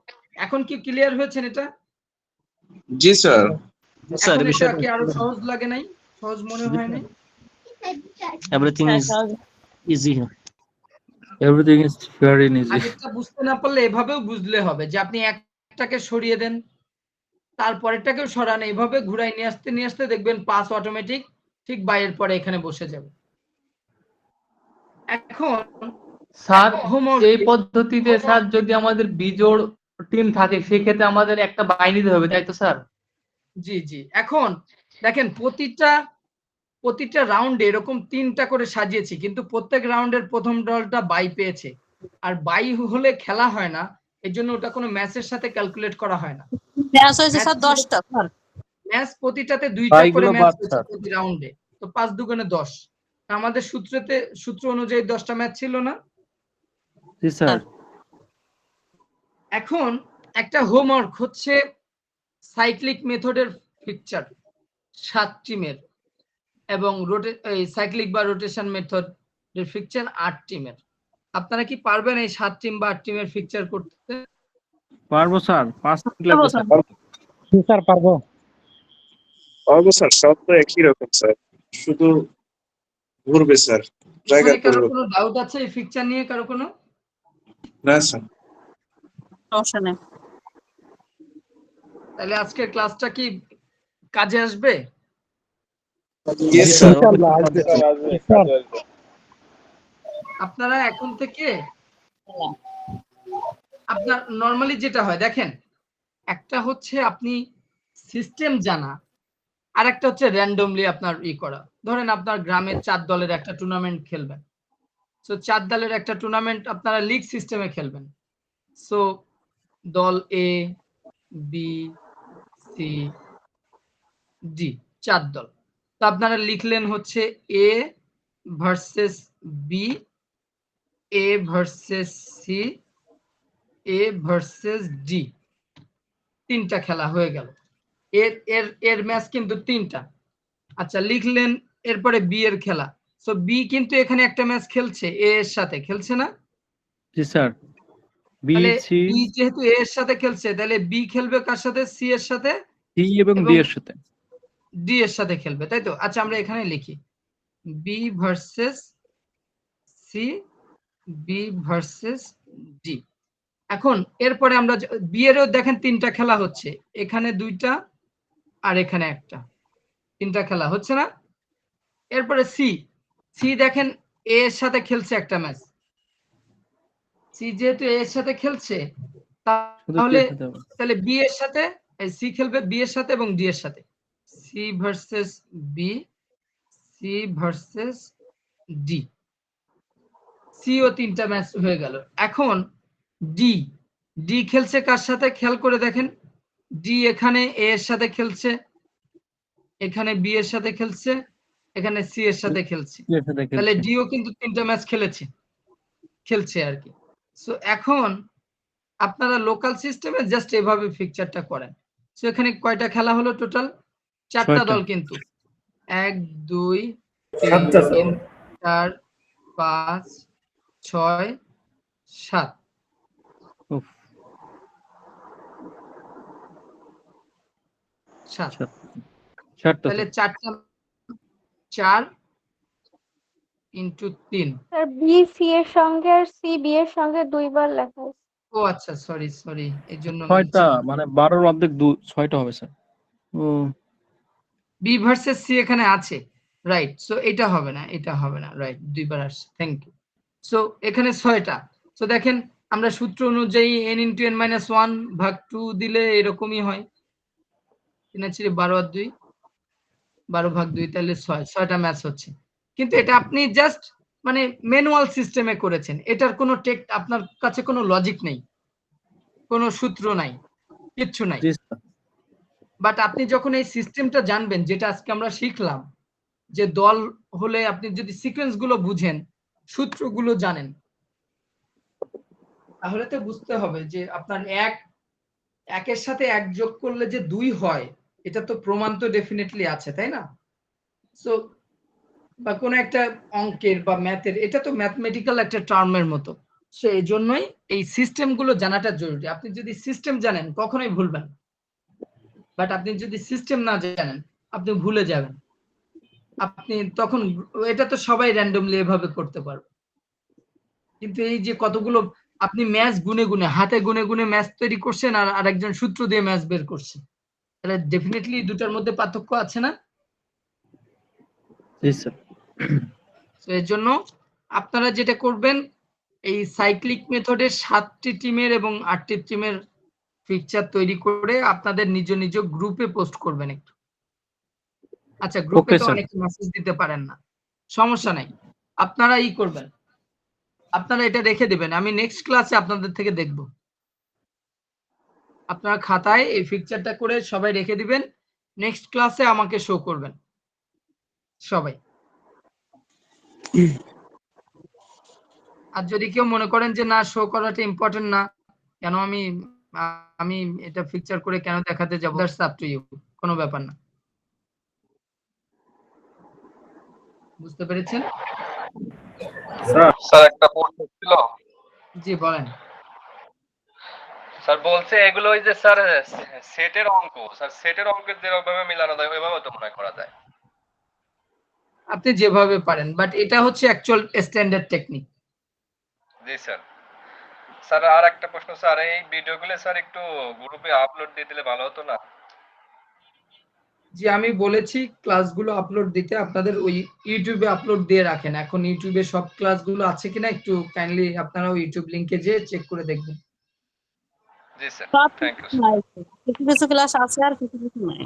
এখন কি ক্লিয়ার হয়েছেন এটা? জি স্যার। স্যার এখন এটা বিষয়টা কি আরো সহজ লাগে নাই? সহজ মনে হয় নাই? এভরিথিং হ্যাঁ, ইজ সহজ। Easy. Everything is very easy. আগেরটা বুঝতে না পারলে এভাবেও বুঝলে হবে যে আপনি একটাকে সরিয়ে দেন, তারপরেরটাকেও সরান, এইভাবে ঘুরাই নিয়ে আসতে দেখবেন 5 অটোমেটিক ঠিক বাইরের পরে এখানে বসে যাবে। এখন স্যার হোমওয়ার্ক, এই পদ্ধতিতে স্যার যদি আমাদের বিজোড় টিম থাকে সেক্ষেত্রে আমাদের একটা বাই নিতে হবে, তাই তো স্যার? জি জি। এখন দেখেন প্রতিটা রাউন্ডে এরকম 3টা করে সাজিয়েছি, কিন্তু প্রত্যেক রাউন্ডের প্রথম দলটা বাই পেয়েছে। আর বাই হলে খেলা হয় না, এর জন্য ওটা কোনো ম্যাচের সাথে ক্যালকুলেট করা হয় না। ম্যাচ হয়েছে স্যার 10টা স্যার। ম্যাচ প্রতিটাতে 2টা করে বাইগুলো ম্যাচ বাদ হয়েছে স্যার। প্রতি রাউন্ডে, তো 5 দুগুণে 10। আমাদের সূত্র অনুযায়ী 10টা ম্যাচ ছিল না? জি স্যার। এখন একটা হোমওয়ার্ক হচ্ছে সাইক্লিক মেথডের পিকচার 7 টিমের এবং এই সাইক্লিক বা রোটেশন মেথডের পিকচার 8 টিমের। আপনারা কি পারবেন এই 7 টিম বা 8 টিমের পিকচার করতে? পারবো স্যার, 5 মিনিট লাগবে স্যার। স্যার পারবো। পারবো স্যার, সব তো একই রকম স্যার, শুধু ঘুরবে স্যার, জায়গা এখানে কারো করবে কোনো ডাউট আছে এই পিকচার নিয়ে? কারো কোনো? না স্যার। সমস্যা নেই। তাহলে আজকের ক্লাসটা কি কাজে আসবে? Yes sir. আপনারা এখন থেকে আপনার নরমালি যেটা হয় দেখেন, একটা হচ্ছে আপনি সিস্টেম জানা, আর একটা হচ্ছে র্যান্ডমলি আপনার করা। ধরেন আপনার গ্রামের 4 দলের একটা টুর্নামেন্ট খেলবেন, সো 4 দলের একটা টুর্নামেন্ট আপনারা লিগ সিস্টেমে খেলবেন। সো দল এ বি সি ডি 4 দল, তো আপনারা লিখলেন হচ্ছে এ ভার্সেস বি, এ ভার্সেস সি, এ ভার্সেস ডি। 3টা খেলা হয়ে গেল। এর ম্যাচ কিন্তু 3টা। আচ্ছা, লিখলেন এরপরে বি এর খেলা। সো বি কিন্তু এখানে একটা ম্যাচ খেলছে, এ এর সাথে খেলছে না? জি স্যার। বি, তাহলে সি, বি যেহেতু এ এর সাথে খেলছে, তাহলে বি খেলবে কার সাথে? সি এর সাথে ডি এবং ডি এর সাথে। ডি এর সাথে খেলবে, তাই তো? আচ্ছা, আমরা এখানে লিখি B versus C, B versus D. এখন এরপরে আমরা বি এরও দেখেন 3টা খেলা হচ্ছে, এখানে 2টা আর এখানে একটা, 3টা খেলা হচ্ছে না? এরপরে সি দেখেন এ এর সাথে খেলছে একটা ম্যাচ। সি যেহেতু এ এর সাথে খেলছে, তাহলে বি এর সাথে সি খেলবে, বি এর সাথে এবং ডি এর সাথে। C versus B C versus D. C ও 3টা ম্যাচ হয়ে গেল। এখন ডি, ডি খেলছে কার সাথে খেয়াল করে দেখেন। ডি এখানে এ এর সাথে খেলছে, এখানে বি এর সাথে খেলছে, এখানে সি এর সাথে খেলছে। তাহলে ডিও কিন্তু 3টা ম্যাচ খেলছে আর কি। সো এখন আপনারা লোকাল সিস্টেমে জাস্ট এভাবে ফিকচারটা করেন। সো এখানে কয়টা খেলা হলো টোটাল? 4টা দল কিন্তু 1 2 সাতটা 3 4 5 6 7। উফ, 7 চারটা তাহলে তো। 4 ইন্টু 3। স্যার বি সি এর সঙ্গে আর সি বি এর সঙ্গে দুইবার লেখা আছে। ও আচ্ছা, সরি এর জন্য ছয়টা মানে 12-র অর্ধেক 6টা হবে স্যার। ও বি ভার্সেস সি এখানে আছে, রাইট। সো এটা হবে না, এটা হবে না, রাইট, দুইবার আসছে, থ্যাংক ইউ। সো এখানে 6টা। সো দেখেন আমরা সূত্র অনুযায়ী n ইন্টু n মাইনাস 1 ভাগ 2 দিলে এরকমই হয়, 3 12 আর 2 12 ভাগ 2 তাহলে 6টা ম্যাচ হচ্ছে। কিন্তু এটা আপনি জাস্ট মানে ম্যানুয়াল সিস্টেমে করেছেন, এটার কোনো আপনার কাছে কোনো লজিক নেই, কোনো সূত্র নাই, কিচ্ছু নাই। জি স্যার। বাট আপনি যখন এই সিস্টেমটা জানবেন, যেটা আজকে আমরা শিখলাম, যে দল হলে আপনি যদি সিকোয়েন্স গুলো বুঝেন, সূত্রগুলো জানেন, তাহলে তো বুঝতে হবে যে আপনার একের সাথে 1 যোগ করলে যে 2 হয়, এটা তো প্রমাণ তো ডেফিনেটলি আছে, তাই না? সো বা কোনো একটা অঙ্কের বা ম্যাথের, এটা তো ম্যাথমেটিক্যাল একটা টার্মের মতো। সো এই জন্যই এই সিস্টেমগুলো জানাটা জরুরি। আপনি যদি সিস্টেম জানেন কখনোই ভুলবেন, বাট আপনি যদি সিস্টেম না জানেন আপনি ভুলে যাবেন। আপনি তখন এটা তো সবাই র্যান্ডমলি এভাবে করতে পারবে, কিন্তু এই যে কতগুলো আপনি ম্যাচ গুনে গুনে হাতে গুনে গুনে ম্যাচ তৈরি করছেন, আর আরেকজন সূত্র দিয়ে ম্যাচ বের করছে, তাহলে ডেফিনেটলি দুটার মধ্যে পার্থক্য আছে না? জি স্যার। তো এর জন্য আপনারা যেটা করবেন, এই সাইক্লিক মেথডের 7টি টিমের এবং 8টি টিমের পিকচার তৈরি করে আপনাদের নিজ নিজ গ্রুপে পোস্ট করবেন একটু। আচ্ছা, গ্রুপে ওকে তো স্যার। অনেকে মেসেজ দিতে পারেন না, সমস্যা নাই, আপনারা করবেন, আপনারা এটা রেখে দিবেন, আমি নেক্সট ক্লাসে আপনাদের থেকে দেখব। আপনার খাতায় এই পিকচারটা করে সবাই রেখে দিবেন, নেক্সট ক্লাসে আমাকে শো করবেন সবাই। আর যদি কেউ মনে করেন যে না, শো করাটা ইম্পর্টেন্ট না, কেন আমি এটা পিকচার করে কেন দেখাতে যাব, দ্যাটস আপ টু ইউ, কোনো ব্যাপার না। বুঝতে পেরেছেন? স্যার একটা প্রশ্ন ছিল। জি বলেন। স্যার বলছে এগুলো ওই যে স্যার সেটের অঙ্ক, স্যার সেটের অঙ্কের যেভাবে মিলানো যায় ওইভাবে তো মনে হয় করা যায়। আপনি যেভাবে পারেন, বাট এটা হচ্ছে অ্যাকচুয়াল স্ট্যান্ডার্ড টেকনিক। জি স্যার। স্যার আর একটা প্রশ্ন, স্যার এই ভিডিওগুলো স্যার একটু গ্রুপে আপলোড দিয়ে দিলে ভালো হতো না? জি, আমি বলেছি ক্লাসগুলো আপলোড দিতে, আপনাদের ওই ইউটিউবে আপলোড দিয়ে রাখেন। এখন ইউটিউবে সব ক্লাসগুলো আছে কিনা একটু কাইন্ডলি আপনারা ওই ইউটিউব লিংকে যেয়ে চেক করে দেখবেন। জি স্যার, সব থ্যাংক ইউ। নাই, কিছু কিছু ক্লাস আছে আর কিছু কিছু নাই।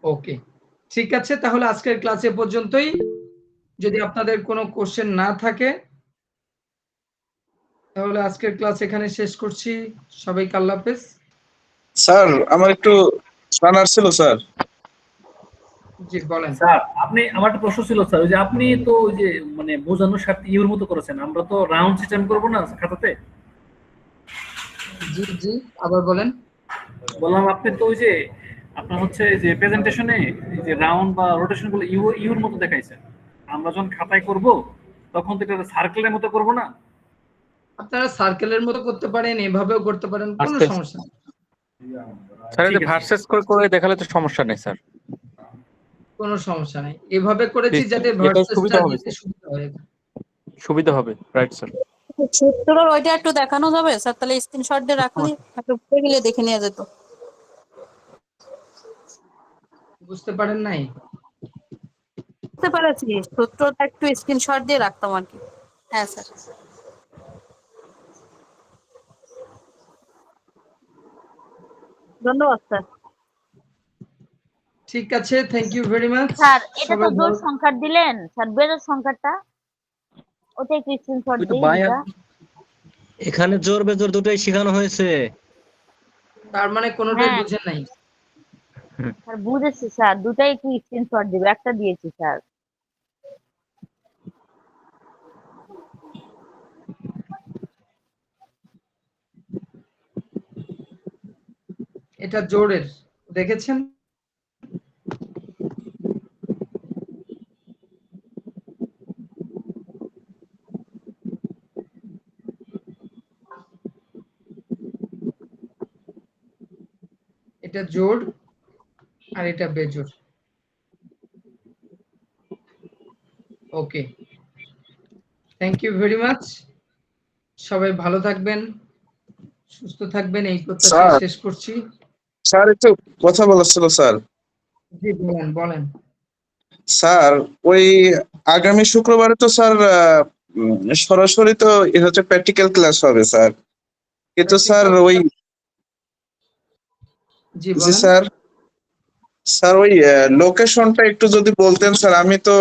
ওকে, ঠিক আছে, তাহলে আজকের ক্লাস এ পর্যন্তই। যদি আপনাদের কোনো কোশ্চেন না থাকে তাহলে আজকের ক্লাস এখানে শেষ করছি। সবাইকে আল্লাহ হাফেজ। স্যার আমার একটু জানার ছিল স্যার। জি বলেন। স্যার আপনি, আমার একটা প্রশ্ন ছিল স্যার, ওই যে আপনি তো ওই যে মানে বোঝানোর স্বার্থে ইউর মতো করেছেন, আমরা তো রাউন্ড সিস্টেম করবো না খাতাতে? জি জি, আবার বলেন। বললাম আপনি তো ওই যে আপনার হচ্ছে যে প্রেজেন্টেশনে যে রাউন্ড বা রোটেশন গুলো ইউর মতো দেখাইছেন, আমরা যখন খাতায় করব তখন তো এটা সার্কেলের মতো করব না? আপনারা সার্কেলের মতো করতে পারেন, এভাবেও করতে পারেন, কোনো আস্তে সমস্যা নেই। স্যার এই ঠিক যে আছে ভার্সেস করে করে দেখালে তো সমস্যা নেই স্যার। কোনো সমস্যা নেই, এভাবে করেছি যাতে এটা ভার্সেসটা সুবিধা হবে দিতে স্যার, সুবিধা হয়। সুবিধা হবে, রাইট স্যার। সূত্রর ওইটা একটু দেখানো যাবে স্যার? তাহলে স্ক্রিনশট দিয়ে রাখলে একটু পড়ে গেলে দেখে নেওয়া যেত। বুঝতে পারেন নাই? বুঝতে পেরেছি, সূত্রটা একটু স্ক্রিনশট দিয়ে রাখতাম আর কি। হ্যাঁ স্যার। ধন্যবাদ স্যার। ঠিক আছে, thank you very much. Sir এটা তো সবাই জোড় ভালো- সংখ্যা দিলেন স্যার, বেজোড় সংখ্যাটা ওটা একটু স্ক্রিনশট ওই তো দিই বায়াত দুটা। এখানে জোর বেজোর দুটোই শেখানো হয়েছে। তার মানে কোনোটাই হ্যাঁ বুঝেন নাই। স্যার বুঝেছি স্যার, দুটাই একটু স্ক্রিনশট দিবে, একটা দিয়েছি স্যার। এটা জোড়ের দেখেছেন? এটা জোড় আর এটা বেজোড়। ওকে, থ্যাংক ইউ ভেরি মাচ। সবাই ভালো থাকবেন, সুস্থ থাকবেন, এই প্রত্যাশায় স্যার শেষ করছি। স্যার একটু কথা বলার ছিল স্যার। জি বলেন বলেন। স্যার ওই আগামী শুক্রবারে তো স্যার সরাসরি তো এ হচ্ছে প্র্যাকটিক্যাল ক্লাস হবে স্যার, কিন্তু স্যার ওই জি জি বলেন। স্যার, স্যার ওই লোকেশনটা একটু যদি বলতেন স্যার, আমি তো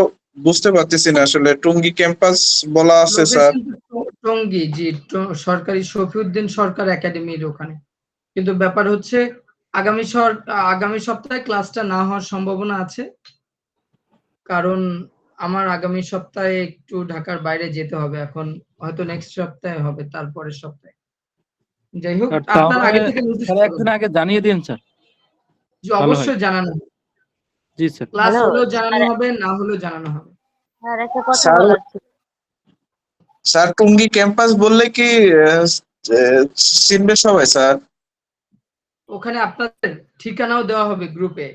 বুঝতে পারতেছি না আসলে। টুঙ্গি ক্যাম্পাস বলা আছে স্যার। লোকেশন টঙ্গী, জি সরকারি শফিউদ্দিন সরকার একাডেমির ওখানে। কিন্তু ব্যাপার হচ্ছে আগামী সপ্তাহে ক্লাসটা না হওয়ার সম্ভাবনা আছে, কারণ আমার আগামী সপ্তাহে একটু ঢাকার বাইরে যেতে হবে। এখন হয়তো নেক্সট সপ্তাহে হবে, তারপরের সপ্তাহে। যাই হোক, স্যার আপনার তাহলে আগে থেকে নোটিশ স্যার একদিন আগে জানিয়ে দিন স্যার। যে ভালো হয়। অবশ্যই জানানো হবে। জি স্যার। ক্লাস হ্যালো হলেও জানানো স্যার, হবে, না হলেও জানানো হবে। স্যার একটা কথা স্যার বলার ছিল। স্যার টুঙ্গি ক্যাম্পাস বললে কি চিনবে সবাই স্যার? ওখানে আপনাদের ঠিকানাও দেওয়া হবে গ্রুপে।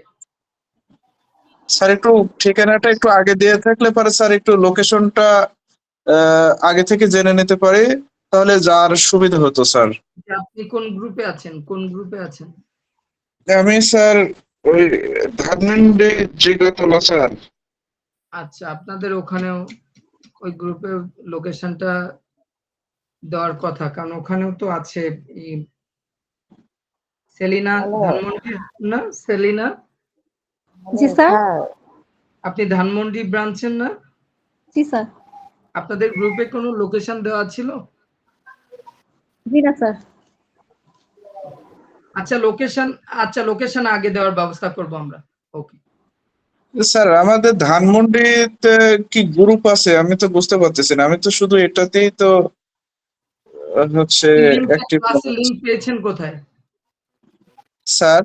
স্যার একটু ঠিকানাটা একটু আগে দিয়ে থাকলে পরে স্যার একটু লোকেশনটা আগে থেকে জেনে নিতে পারি, তাহলে যার সুবিধা হতো স্যার। যে আপনি কোন গ্রুপে আছেন, কোন গ্রুপে আছেন? আমি স্যার ওই ধানমন্ডি জিগাতলা স্যার। আচ্ছা, আপনাদের ওখানেও ওই গ্রুপে লোকেশনটা দেওয়ার কথা, কারণ ওখানেও তো আছে সেলিনা হ্যালো ধানমন্ডি, না সেলিনা? জি স্যার। স্যার, আপনি ধানমন্ডি ব্রাঞ্চের না? জি স্যার। আপনাদের গ্রুপে কোনো লোকেশন দেওয়া ছিল? জি না স্যার। আচ্ছা লোকেশন আগে দেওয়ার ব্যবস্থা করব আমরা। ওকে। স্যার আমাদের ধানমন্ডিতে কি গ্রুপ আছে আমি তো বুঝতে পারতেছি না। আমি তো শুধু এটাতেই তো হচ্ছে অ্যাক্টিভ। ক্লাসের লিংক পেয়েছেন কোথায়? স্যার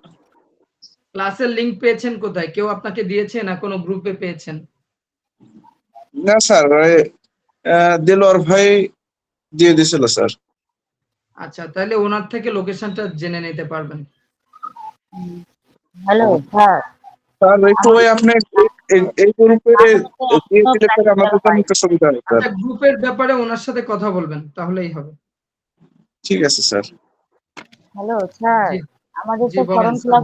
ক্লাসের লিংক পেয়েছেন কোথায়? কেউ আপনাকে দিয়েছে না কোনো গ্রুপে পেয়েছেন? না স্যার, দিলওয়ার ভাই দিয়ে দিছিল স্যার। আচ্ছা, তাহলে ওনার থেকে লোকেশনটা জেনে নিতে পারবেন। হ্যালো স্যার, স্যার একটু ওই আপনি এই গ্রুপে আমাদের দিয়ে এখনো দিলে পরে প্র্যাকটিক্যাল আমাদের জন্য হয়। একটু সুবিধা হয় স্যার। আচ্ছা, গ্রুপের ব্যাপারে ওনার সাথে কথা বলবেন, তাহলেই হবে। ঠিক আছে স্যার। হ্যালো স্যার, জি আমাদের জি তো বলেন ফর্ম স্যার। ফিল